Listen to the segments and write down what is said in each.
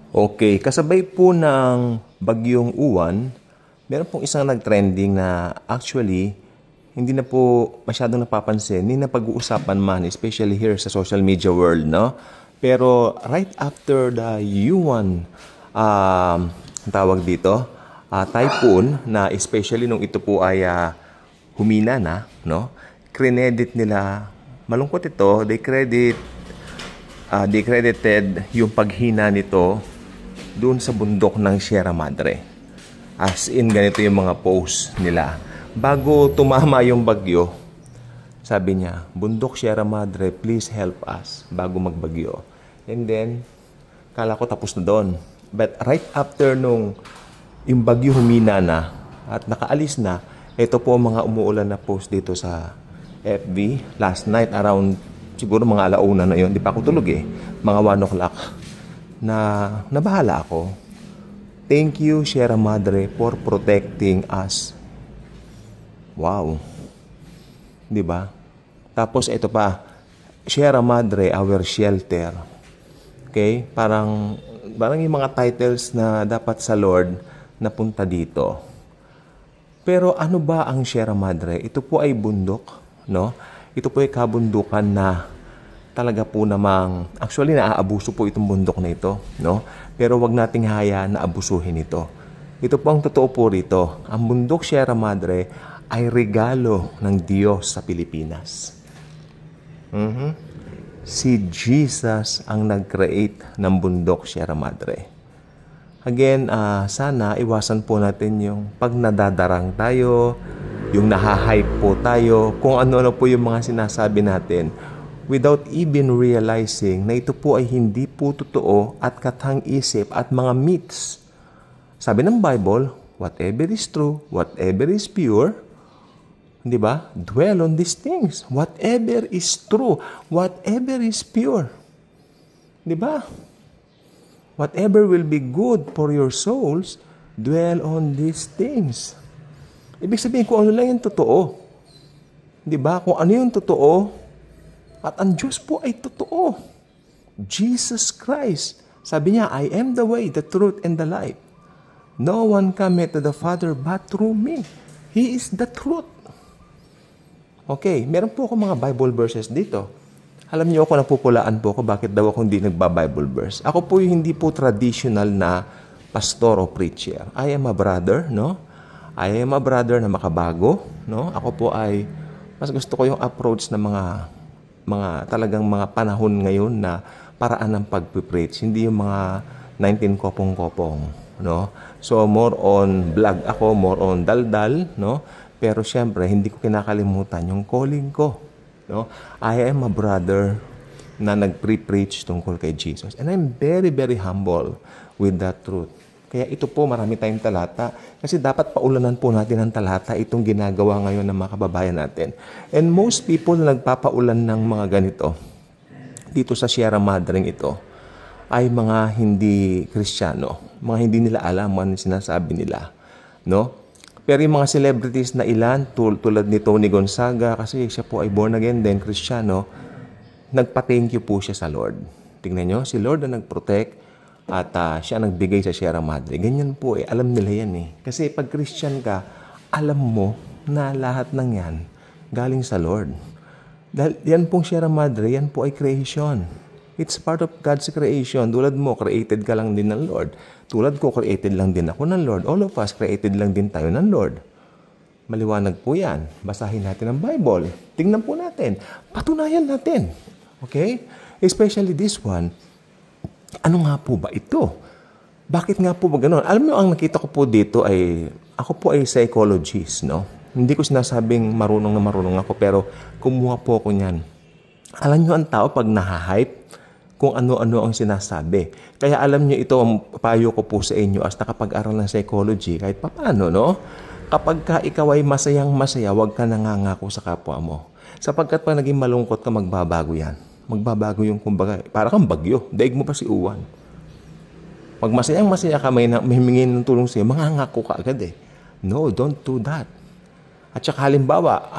Okay, kasabay po ng Bagyong Uwan, meron pong isang nag-trending na actually hindi na po masyadong napapansin, hindi na pag-uusapan man, especially here sa social media world, no? Pero right after the Yuan, ang tawag dito, typhoon, na especially nung ito po ay humina na, no? Credit nila, malungkot ito, they credited yung paghina nito doon sa bundok ng Sierra Madre. As in, ganito yung mga posts nila. Bago tumama yung bagyo, sabi niya, bundok Sierra Madre, please help us bago magbagyo. And then, kala ko tapos na doon. But right after nung yung bagyo humina na at nakaalis na, ito po mga umuulan na post dito sa FB. Last night, around siguro mga alauna na yun, di pa ako tulog mga 1 o'clock, na nabahala ako. Thank you, Sierra Madre, for protecting us. Wow. Di ba? Tapos ito pa, Sierra Madre, our shelter. Okay? Parang yung mga titles na dapat sa Lord na punta dito. Pero ano ba ang Sierra Madre? Ito po ay bundok, no? Ito po ay kabundukan na talaga po namang, actually naaabuso po itong bundok na ito, no? Pero wag nating hayaan na abusuhin ito. Ito po ang totoo po rito. Ang bundok Sierra Madre ay regalo ng Diyos sa Pilipinas. Si Jesus ang nag-create ng bundok Sierra Madre. Again, sana iwasan po natin yung pag nadadarang tayo, yung nahahype po tayo, kung ano-ano po yung mga sinasabi natin, without even realizing na ito po ay hindi po totoo at katang-isip at mga myths. Sabi ng Bible, whatever is true, whatever is pure, di ba? Dwell on these things. Whatever is true, whatever is pure. Di ba? Whatever will be good for your souls, dwell on these things. Ibig sabihin, kung ano lang yung totoo. Di ba? Kung ano yung totoo, at ang Diyos po ay totoo. Jesus Christ. Sabi niya, I am the way, the truth, and the life. No one cometh to the Father but through me. He is the truth. Okay, meron po ako mga Bible verses dito. Alam niyo ako, napupulaan po ako, bakit daw ako hindi nagba-Bible verse. Ako po yung hindi po traditional na pastor o preacher. I am a brother, no? I am a brother na makabago, no? Ako po ay, mas gusto ko yung approach ng mga talagang mga panahon ngayon na paraan ng pagpipreach, hindi yung mga 19 kopong-kopong, no? So more on vlog ako, more on daldal, no? Pero syempre hindi ko kinakalimutan yung calling ko, no? I am a brother na nagpre-preach tungkol kay Jesus, and I'm very very humble with that truth. Kaya ito po, marami tayong talata. Kasi dapat paulanan po natin ang talata itong ginagawa ngayon ng mga kababayan natin. And most people na nagpapaulan ng mga ganito, dito sa Sierra Madre ito, ay mga hindi Kristiyano. Mga hindi nila alam ano sinasabi nila. No? Pero yung mga celebrities na ilan, tulad ni Tony Gonzaga, kasi siya po ay born again din, Kristiyano, nagpa-thank you po siya sa Lord. Tingnan nyo, si Lord na nag-protect, at siya nagbigay sa Sierra Madre. Ganyan po alam nila yan Kasi pag Christian ka, alam mo na lahat ng yan galing sa Lord. Dahil yan pong Sierra Madre, yan po ay creation. It's part of God's creation. Tulad mo, created ka lang din ng Lord. Tulad ko, created lang din ako ng Lord. All of us, created lang din tayo ng Lord. Maliwanag po yan. Basahin natin ang Bible. Tingnan po natin. Patunayan natin. Okay? Especially this one. Ano nga po ba ito? Bakit nga po ba gano'n? Alam mo, ang nakita ko po dito ay, ako po ay psychologist, no? Hindi ko sinasabing marunong na marunong ako, pero kumuha po ako niyan. Alam nyo, ang tao pag nahahype, kung ano-ano ang sinasabi. Kaya alam nyo, ito ang payo ko po sa inyo as nakapag-aral ng psychology, kahit paano, no? Kapag ka ikaw ay masayang-masaya, huwag ka nangangako sa kapwa mo. Sapagkat pag naging malungkot ka, magbabago yan. Magbabago yung kumbaga, para kang bagyo, daig mo pa si uwan. Pag masayang-masaya ka, may himingin ng tulong sa'yo, mangangako ka agad No, don't do that. At saka halimbawa,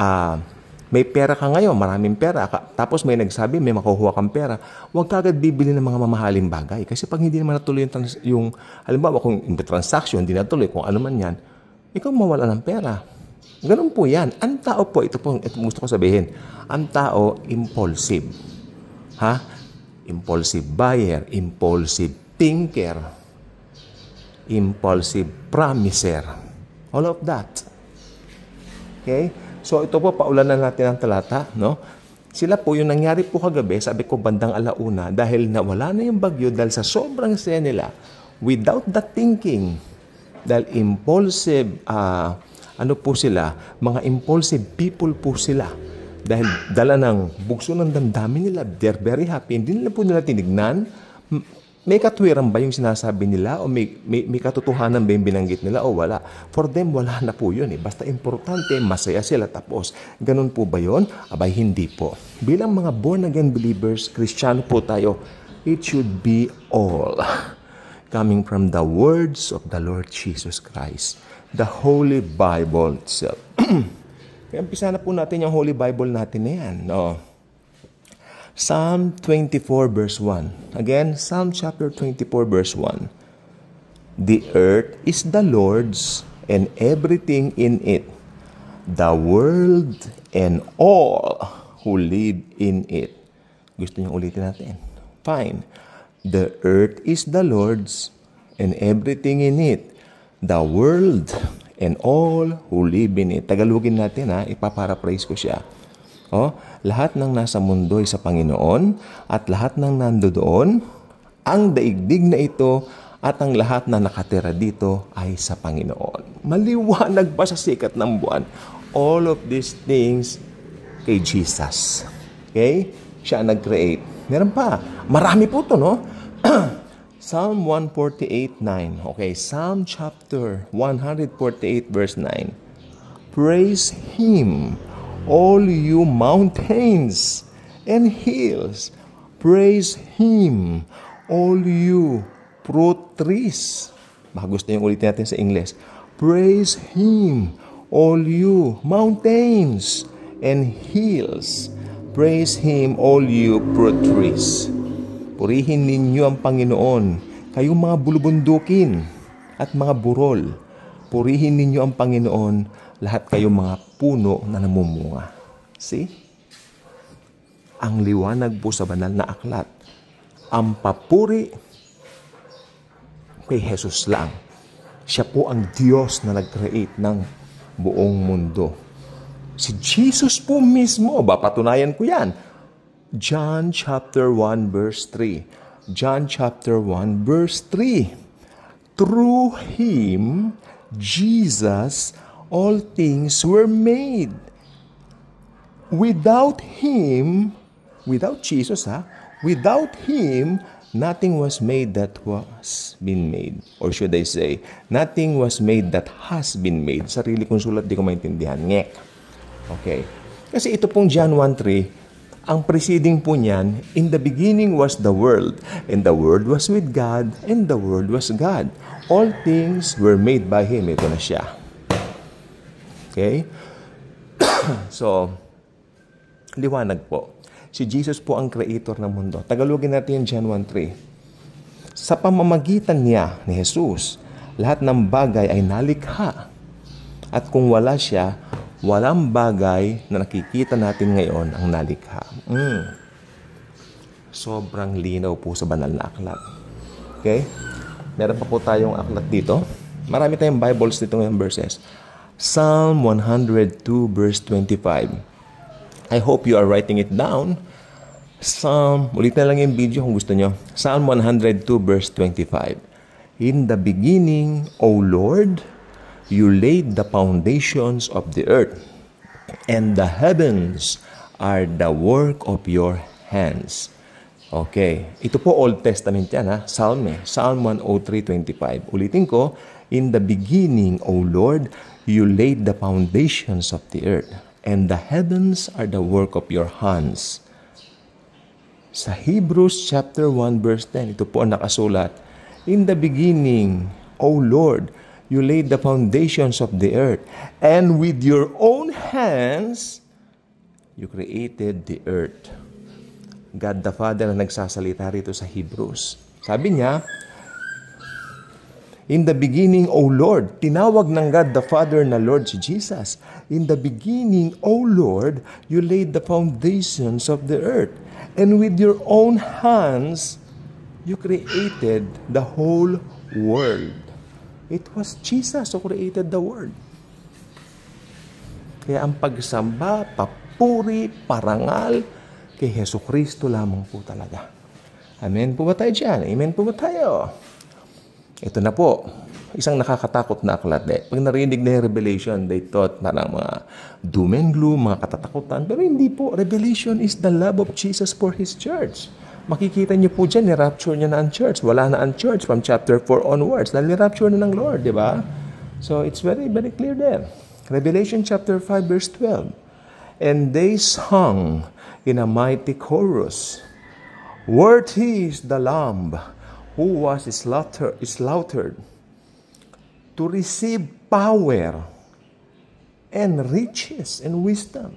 May pera ka ngayon, maraming pera, tapos may nagsabi, may makukuha kang pera, huwag ka agad bibili ng mga mamahaling bagay. Kasi pag hindi naman natuloy yung halimbawa kung yung transaction, hindi natuloy, kung ano man yan, ikaw mawala ng pera. Ganun po yan. Ang tao po, ito gusto ko sabihin, ang tao, impulsive. Ha? Impulsive buyer, impulsive thinker, impulsive promiser. All of that. Okay? So ito po, paulanan natin ang talata, no? Sila po, yung nangyari po kagabi, sabi ko bandang alauna, dahil nawala na yung bagyo, dahil sa sobrang saya nila, without the thinking, dahil impulsive, ano po sila, mga impulsive people po sila. Dahil dala ng bugso ng damdamin nila, they're very happy. Hindi nila po nila tinignan, may katwiran ba yung sinasabi nila o may katotohanan ba yung binanggit nila o wala? For them, wala na po yun eh. Basta importante, masaya sila tapos. Ganun po ba yun? Abay, hindi po. Bilang mga born-again believers, Kristiyano po tayo, it should be all coming from the words of the Lord Jesus Christ, the Holy Bible itself. Kaya umpisa na po natin yung Holy Bible natin na yan. No? Psalm 24 verse 1. Again, Psalm chapter 24 verse 1. The earth is the Lord's and everything in it, the world and all who live in it. Gusto niyo ulitin natin? Fine. The earth is the Lord's and everything in it, the world and all who live in it. Tagalogin natin ha, ipaparaphrase ko siya. Lahat ng nasa mundo ay sa Panginoon at lahat ng nandoon, ang daigdig na ito at ang lahat na nakatira dito ay sa Panginoon. Maliwanag ba sa sikat ng buwan? All of these things kay Jesus. Okay? Siya ang nag-create. Meron pa. Marami po ito, no? Psalm 148:9. Okay, Psalm chapter 148 verse 9. Praise Him, all you mountains and hills. Praise Him, all you fruit trees. Baka gusto yung ulitin natin sa English. Praise Him, all you mountains and hills. Praise Him, all you fruit trees. Purihin ninyo ang Panginoon, kayong mga bulubundukin at mga burol. Purihin ninyo ang Panginoon, lahat kayong mga puno na namumunga. See? Ang liwanag po sa banal na aklat. Ang papuri kay Jesus lang. Siya po ang Diyos na nag-create ng buong mundo. Si Jesus po mismo, patunayan ko yan. John chapter 1 verse 3. John chapter 1 verse 3. Through Him, Jesus, all things were made. Without Him, without Jesus, without Him, nothing was made that was been made. Or should I say, nothing was made that has been made. Sarili kong sulat, di ko maintindihan. Ngek. Okay. Kasi ito pong John 1:3, ang preceding po niyan, in the beginning was the world, and the Word was with God, and the Word was God. All things were made by Him. Ito na siya. Okay? So, liwanag po. Si Jesus po ang creator ng mundo. Tagalogin natin yung John 1:3. Sa pamamagitan niya, ni Jesus, lahat ng bagay ay nalikha. At kung wala siya, walang bagay na nakikita natin ngayon ang nalikha. Sobrang linaw po sa banal na aklat. Okay? Meron pa po tayong aklat dito. Marami tayong Bibles dito ng verses. Psalm 102 verse 25. I hope you are writing it down. Ulitin na lang yung video kung gusto nyo. Psalm 102 verse 25. In the beginning, O Lord, You laid the foundations of the earth, and the heavens are the work of Your hands. Okay. Ito po Old Testament yan, Psalm Psalm 103:25. Ulitin ko, in the beginning, O Lord, You laid the foundations of the earth, and the heavens are the work of Your hands. Sa Hebrews chapter 1 verse 10, ito po ang nakasulat, in the beginning, O Lord, You laid the foundations of the earth, and with Your own hands, You created the earth. God the Father ang nagsasalita rito sa Hebrews. Sabi niya, in the beginning, O Lord, tinawag ng God the Father na Lord si Jesus. In the beginning, O Lord, you laid the foundations of the earth. And with your own hands, you created the whole world. It was Jesus who created the world. Kaya ang pagsamba, papuri, parangal, kay Hesus Kristo lamang po talaga. Amen po ba tayo dyan? Amen po ba tayo? Ito na po, isang nakakatakot na aklat. Pag narinig na yung Revelation, they thought parang mga doom and gloom, mga katatakutan. Pero hindi po. Revelation is the love of Jesus for His church. Makikita niyo po dyan, ni-rapture niya na ang church. Wala na ang church from chapter 4 onwards. Ni-rapture na ng Lord, di ba? So, it's very, very clear there. Revelation chapter 5 verse 12. And they sung in a mighty chorus, Worthy is the Lamb who was slaughtered to receive power and riches and wisdom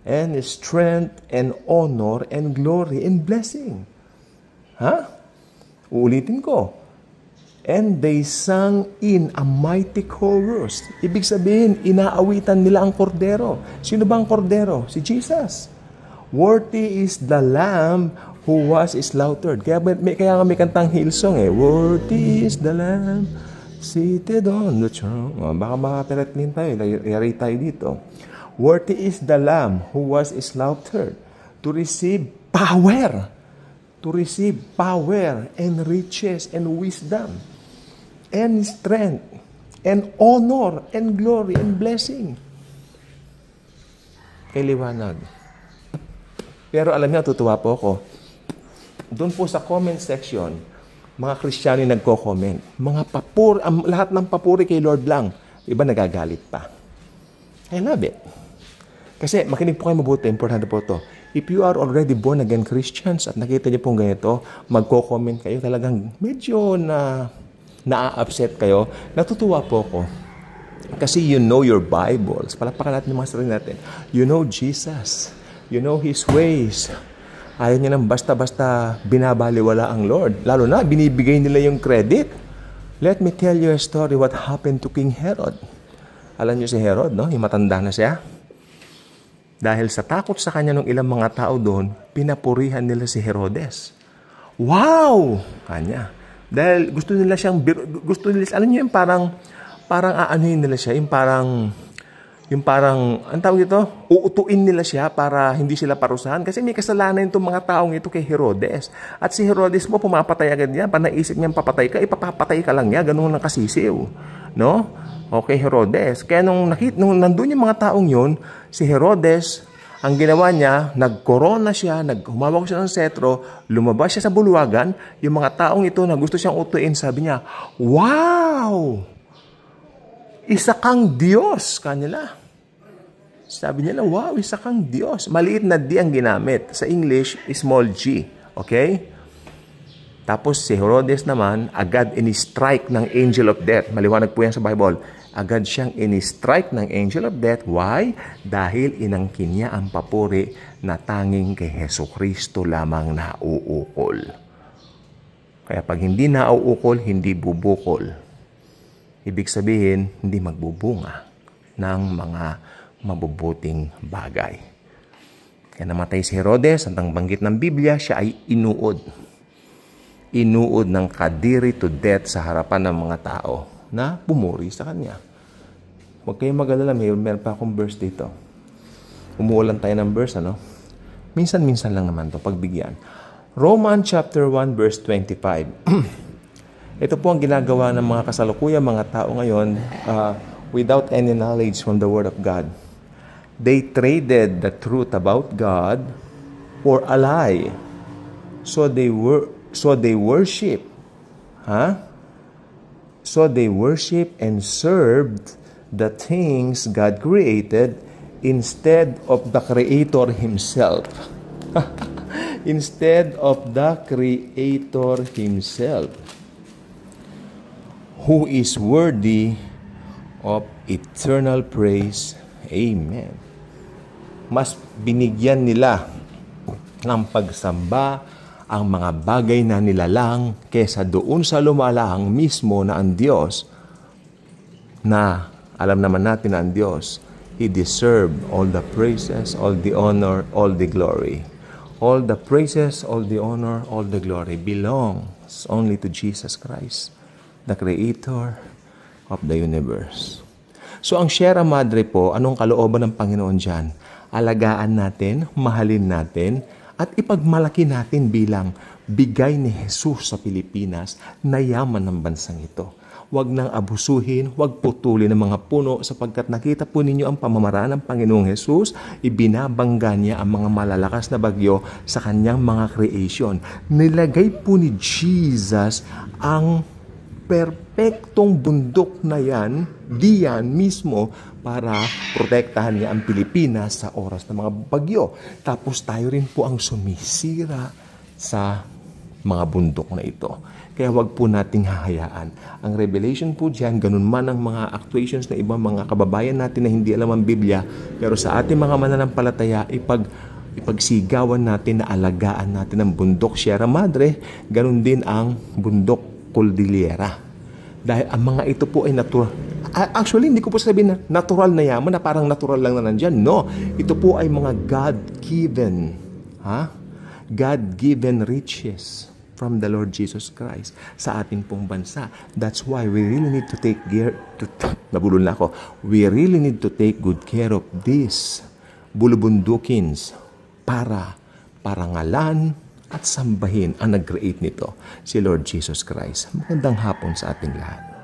and strength and honor and glory and blessing. Uulitin ko. And they sang in a mighty chorus. Ibig sabihin, inaawitan nila ang kordero. Sino ba ang kordero? Si Jesus. Worthy is the Lamb who was slaughtered. Kaya nga may kantang Hillsong Worthy is the Lamb seated on the throne. Baka makapiratnin tayo. Yari tayo dito. Worthy is the Lamb who was slaughtered to receive power. To receive power and riches and wisdom and strength and honor and glory and blessing. Kay liwanag. Pero alam niyo, tutuwa po ako. Doon po sa comment section, mga Kristiyano yung nagko-comment. Lahat ng papuri kay Lord lang. Iba nagagalit pa. I love it. Kasi makinig po kayo mabuti, importante po to. If you are already born again Christians at nakita niyo pong ganito, magko-comment kayo, talagang medyo na-upset kayo, natutuwa po ako. Kasi you know your Bibles. Palapakan natin yung mga sarili natin. You know Jesus. You know His ways. Ayaw niya nang basta-basta binabaliwala ang Lord. Lalo na, binibigay nila yung credit. Let me tell you a story what happened to King Herod. Alam niyo si Herod, no? Yung matanda na siya. Dahil sa takot sa kanya ng ilang mga tao doon, pinapurihan nila si Herodes. Wow! Kanya. Dahil gusto nila, alam niyo yung parang aanuhin nila siya, yung parang, ang tawag ito, uutuin nila siya para hindi sila parusahan. Kasi may kasalanan itong mga taong ito kay Herodes. At si Herodes mo, pumapatay agad niya. Pag naisip niyang papatay ka, ipapapatay ka lang niya. Ganun lang kasisiw. No? Okay, Herodes. Kaya nung nandun yung mga taong yun, si Herodes, ang ginawa niya, nagkorona siya, humawak siya ng setro, lumabas siya sa bulwagan, yung mga taong ito na gusto siyang utuin, sabi niya, wow! Isa kang Diyos, kanila. Sabi niya, wow, isa kang Diyos. Maliit na D ang ginamit. Sa English, small g. Okay? Tapos si Herodes naman, agad in-strike ng angel of death. Maliwanag po yan sa Bible. Agad siyang in-strike ng angel of death. Why? Dahil inangkin niya ang papuri na tanging kay Hesus Kristo lamang nauukol. Kaya pag hindi nauukol, hindi bubukol. Ibig sabihin, hindi magbubunga ng mga mabubuting bagay. Kaya namatay si Herodes, at ang banggit ng Biblia, siya ay inuod. Inuod ng kadiri to death sa harapan ng mga tao na pumuri sa kanya. Huwag kayong mag-alala, meron pa akong verse dito. Umuulan tayo ng verse, ano? Minsan-minsan lang naman to pagbigyan. Romans chapter 1 verse 25. Ito po ang ginagawa ng mga kasalukuyan, mga tao ngayon, without any knowledge from the Word of God. They traded the truth about God for a lie. So they worship. So they worship and served the things God created instead of the Creator Himself. Instead of the Creator Himself, who is worthy of eternal praise. Amen. mas binigyan nila ng pagsamba ang mga bagay na nilalang kesa doon sa lumalang mismo na ang Diyos, na alam naman natin na ang Diyos, He deserved all the praises, all the honor, all the glory. All the praises, all the honor, all the glory belongs only to Jesus Christ, the Creator of the universe. So ang Sierra Madre po, anong kalooban ng Panginoon dyan? Alagaan natin, mahalin natin, at ipagmalaki natin bilang bigay ni Jesus sa Pilipinas na yaman ng bansang ito. Huwag nang abusuhin, huwag putulin ng mga puno sapagkat nakita po ninyo ang pamamaraan ng Panginoong Jesus, ibinabangga niya ang mga malalakas na bagyo sa kanyang mga creation. Nilagay po ni Jesus ang perpektong bundok na yan, diyan mismo, para protektahan niya ang Pilipinas sa oras ng mga bagyo. Tapos tayo rin po ang sumisira sa mga bundok na ito. Kaya wag po nating hahayaan. Ang revelation po dyan, ganun man ang mga actuations na ibang mga kababayan natin na hindi alam ang Biblia, pero sa ating mga mananampalataya, ipagsigawan natin na alagaan natin ang bundok Sierra Madre, ganun din ang bundok Cordillera. Dahil ang mga ito po ay natural. Actually, hindi ko po sabihin na natural na yaman, na parang natural lang na nandyan. No, ito po ay mga God-given, God-given riches from the Lord Jesus Christ sa ating pong bansa. That's why we really need to take nabulol na ako. We really need to take good care of these bulubundukins para parangalan at sambahin ang nag-create nito, si Lord Jesus Christ. Magandang hapon sa ating lahat.